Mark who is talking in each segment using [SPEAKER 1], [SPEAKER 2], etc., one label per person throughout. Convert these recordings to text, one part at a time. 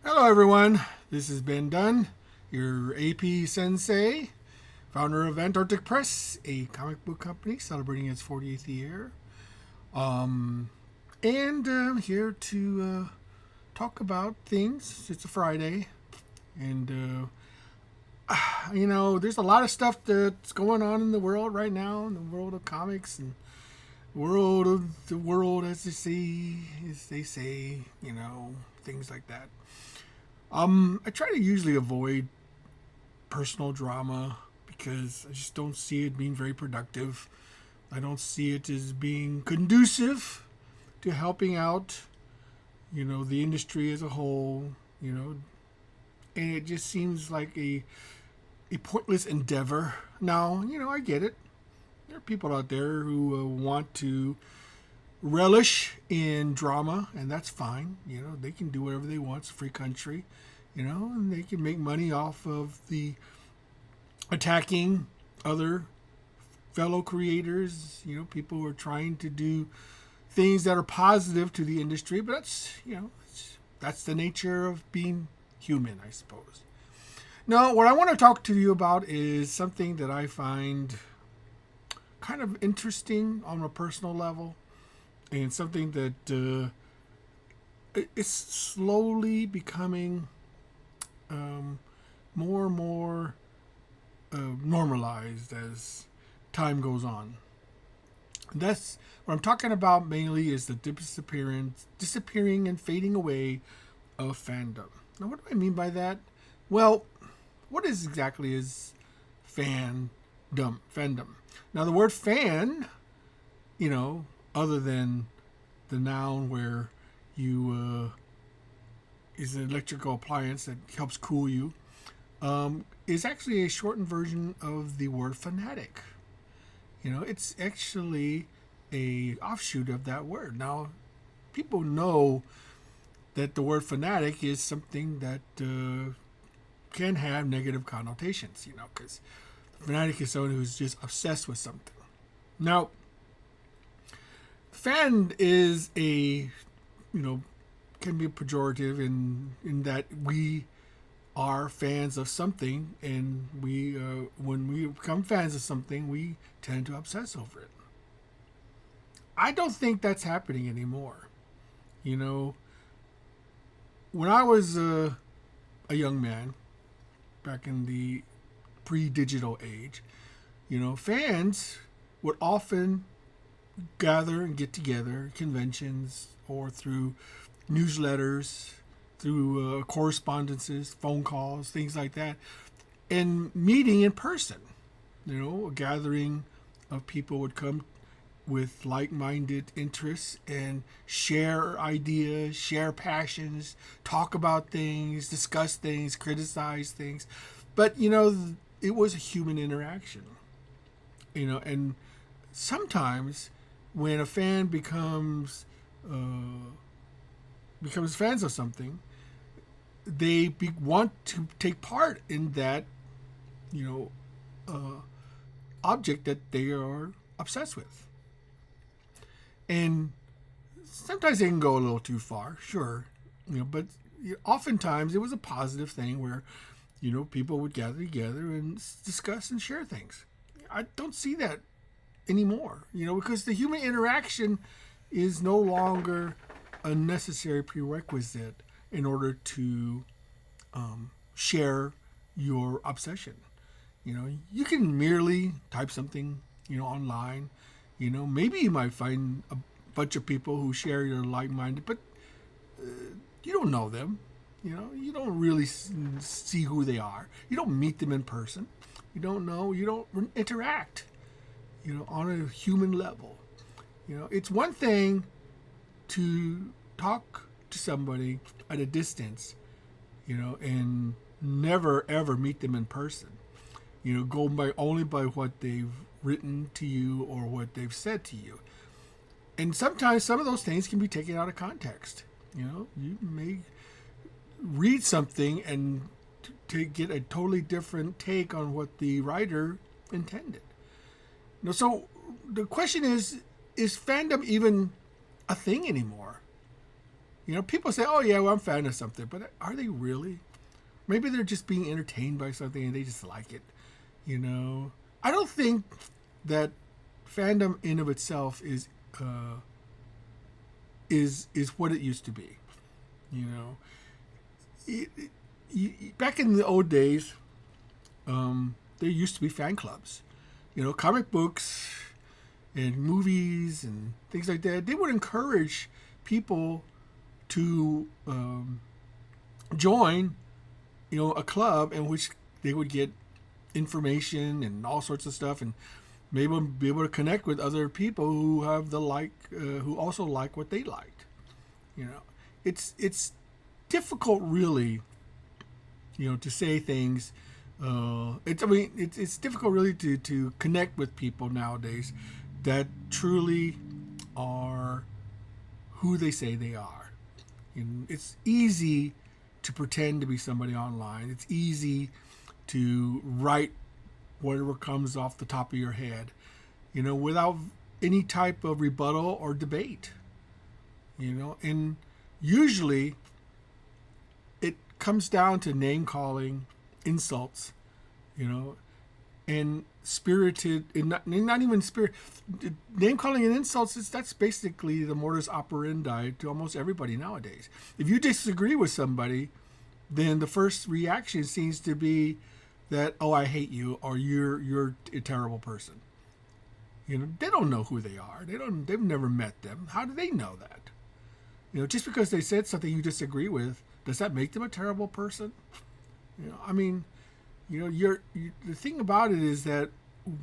[SPEAKER 1] Hello, everyone. This has been Dunn, your AP Sensei, founder of Antarctic Press, a comic book company celebrating its 40th year. And I'm here to talk about things. It's a Friday, and there's a lot of stuff that's going on in the world right now, in the world of comics and world of the world, as they say, things like that. I try to usually avoid personal drama because I just don't see it being very productive. I don't see it as being conducive to helping out, the industry as a whole, and it just seems like a pointless endeavor. Now, I get it. There are people out there who want to relish in drama, and that's fine. They can do whatever they want. It's a free country, and they can make money off of the attacking other fellow creators, people who are trying to do things that are positive to the industry. But that's the nature of being human, I suppose. Now, what I want to talk to you about is something that I find kind of interesting on a personal level, and something that is slowly becoming more and more normalized as time goes on. That's what I'm talking about mainly, is the disappearing and fading away of fandom. Now, what do I mean by that? Well, what exactly is fandom? Now, the word fan, other than the noun where you is an electrical appliance that helps cool you, is actually a shortened version of the word fanatic. It's actually a offshoot of that word. Now, people know that the word fanatic is something that can have negative connotations, because fanatic is someone who's just obsessed with something. Now, fan is can be pejorative in that we are fans of something, and we when we become fans of something, we tend to obsess over it. I don't think that's happening anymore. When I was a young man, back in the pre-digital age, fans would often gather and get together, conventions, or through newsletters, through correspondences, phone calls, things like that, and meeting in person. A gathering of people would come with like-minded interests and share ideas, share passions, talk about things, discuss things, criticize things. But, it was a human interaction. And sometimes when a fan becomes fans of something, they want to take part in that, object that they are obsessed with. And sometimes they can go a little too far, sure, but oftentimes it was a positive thing where, people would gather together and discuss and share things. I don't see that anymore, because the human interaction is no longer a necessary prerequisite in order to share your obsession. You can merely type something, online. Maybe you might find a bunch of people who share your like-minded, but you don't know them. You don't really see who they are. You don't meet them in person. You don't know. You don't interact, on a human level. It's one thing to talk to somebody at a distance, and never ever meet them in person. Go by only by what they've written to you or what they've said to you. And sometimes some of those things can be taken out of context. You may read something and to get a totally different take on what the writer intended. So the question is fandom even a thing anymore? People say, "Oh yeah, well, I'm a fan of something," but are they really? Maybe they're just being entertained by something and they just like it. I don't think that fandom in of itself is what it used to be. You know, back in the old days, there used to be fan clubs. Comic books and movies and things like that. They would encourage people to join, a club in which they would get information and all sorts of stuff, and maybe be able to connect with other people who have who also like what they liked. It's difficult, really, to say things. It's difficult, really, to connect with people nowadays that truly are who they say they are. It's easy to pretend to be somebody online. It's easy to write whatever comes off the top of your head, without any type of rebuttal or debate. And usually it comes down to name calling, insults, and spirited, and not even spirit. Name calling and insults, that's basically the modus operandi to almost everybody nowadays. If you disagree with somebody, then the first reaction seems to be that, "Oh, I hate you," or you're a terrible person. They don't know who they are. They've never met them. How do they know that? Just because they said something you disagree with, does that make them a terrible person? The thing about it is that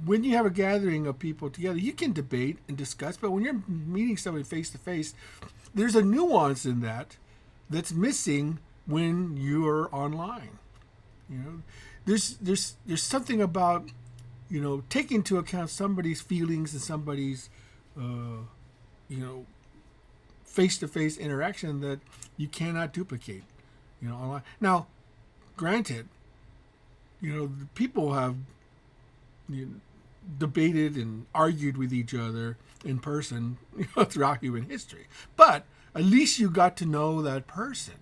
[SPEAKER 1] when you have a gathering of people together, you can debate and discuss, but when you're meeting somebody face to face, there's a nuance in that's missing when you're online. There's something about taking into account somebody's feelings and somebody's face-to-face interaction that you cannot duplicate online. Now, granted, people have debated and argued with each other in person throughout human history, but at least you got to know that person.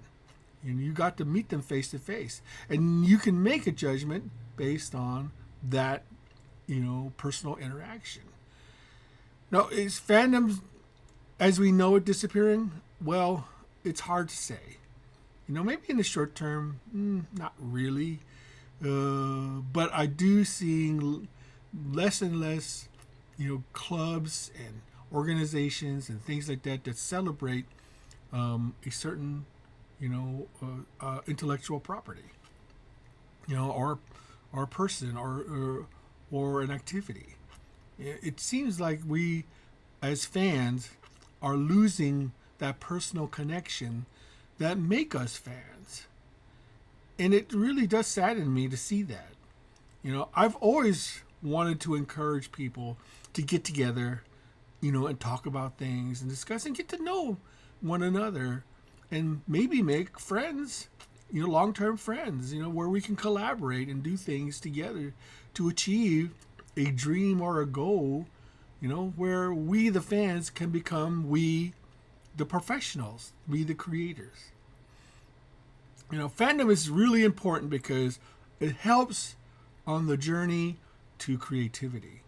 [SPEAKER 1] You got to meet them face to face, and you can make a judgment based on that, personal interaction. Now, is fandom as we know it disappearing? Well, it's hard to say. Maybe in the short term, not really. But I do see less and less, clubs and organizations and things like that celebrate a certain, intellectual property, or a person or an activity. It seems like we, as fans, are losing that personal connection that make us fans. And it really does sadden me to see that. I've always wanted to encourage people to get together, and talk about things and discuss and get to know one another and maybe make friends, long-term friends, where we can collaborate and do things together to achieve a dream or a goal, where we, the fans, can become we, the professionals, we, the creators. Fandom is really important because it helps on the journey to creativity.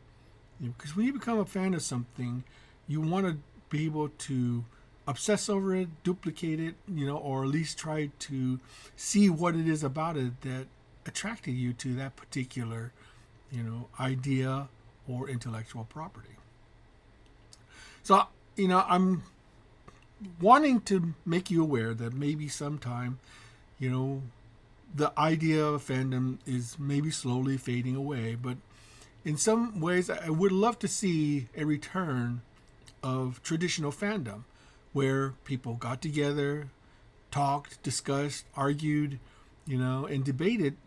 [SPEAKER 1] Because when you become a fan of something, you want to be able to obsess over it, duplicate it, or at least try to see what it is about it that attracted you to that particular, idea or intellectual property. So, I'm wanting to make you aware that maybe sometime, the idea of fandom is maybe slowly fading away, but in some ways I would love to see a return of traditional fandom where people got together, talked, discussed, argued, and debated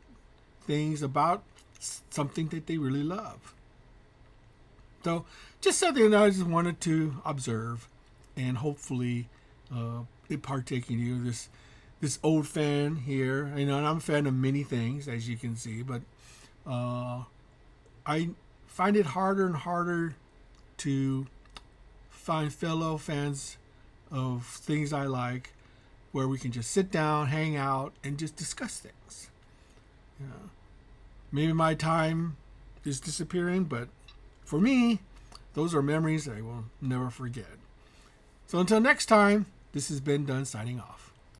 [SPEAKER 1] things about something that they really love. So just something that I just wanted to observe and hopefully it partake in you. This old fan here, and I'm a fan of many things, as you can see, but I find it harder and harder to find fellow fans of things I like where we can just sit down, hang out, and just discuss things. You know, maybe my time is disappearing, but for me, those are memories I will never forget. So until next time, this has been Done signing off.